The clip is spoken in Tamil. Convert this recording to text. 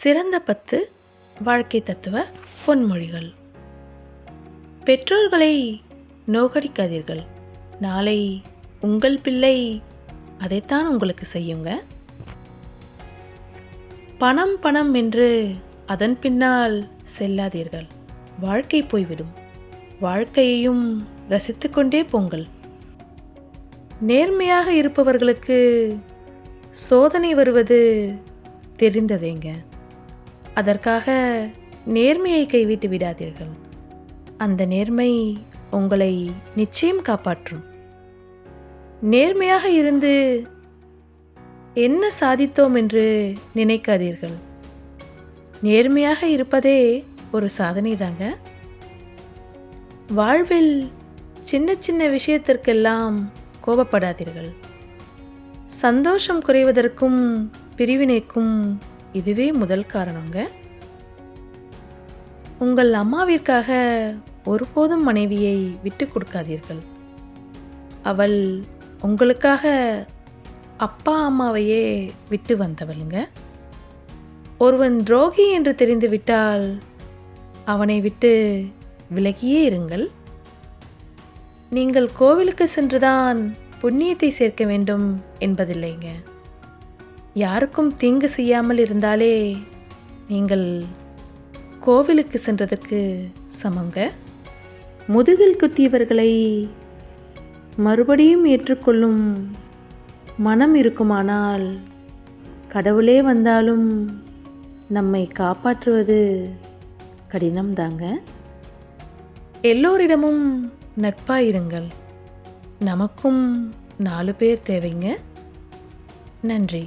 சிறந்த 10 வாழ்க்கை தத்துவ பொன்மொழிகள். பெற்றோர்களை நோகடிக்காதீர்கள். நாளை உங்கள் பிள்ளை அதைத்தான் உங்களுக்கு செய்யுங்க. பணம் பணம் என்று அதன் பின்னால் செல்லாதீர்கள். வாழ்க்கை போய்விடும். வாழ்க்கையையும் ரசித்துக்கொண்டே போங்கள். நேர்மையாக இருப்பவர்களுக்கு சோதனை வருவது தெரிந்ததேங்க. அதற்காக நேர்மையை கைவிட்டு விடாதீர்கள். அந்த நேர்மை உங்களை நிச்சயம் காப்பாற்றும். நேர்மையாக இருந்து என்ன சாதித்தோம் என்று நினைக்காதீர்கள். நேர்மையாக இருப்பதே ஒரு சாதனை தாங்க. வாழ்வில் சின்ன சின்ன விஷயத்திற்கெல்லாம் கோபப்படாதீர்கள். சந்தோஷம் குறைவதற்கும் பிரிவினைக்கும் இதுவே முதல் காரணங்க. உங்கள் அம்மாவிற்காக ஒருபோதும் மனைவியை விட்டு கொடுக்காதீர்கள். அவள் உங்களுக்காக அப்பா அம்மாவையே விட்டு வந்தவளுங்க. ஒருவன் துரோகி என்று தெரிந்துவிட்டால் அவனை விட்டு விலகியே இருங்கள். நீங்கள் கோவிலுக்கு சென்றுதான் புண்ணியத்தை சேர்க்க வேண்டும் என்பதில்லைங்க. யாருக்கும் தீங்கு செய்யாமல் இருந்தாலே நீங்கள் கோவிலுக்கு சென்றதற்கு சமங்க. முதுகில் குத்தியவர்களை மறுபடியும் ஏற்றுக்கொள்ளும் மனம் இருக்குமானால் கடவுளே வந்தாலும் நம்மை காப்பாற்றுவது கடினம்தாங்க. எல்லோரிடமும் நட்பாயிருங்கள். நமக்கும் 4 பேர் தேவைங்க. நன்றி.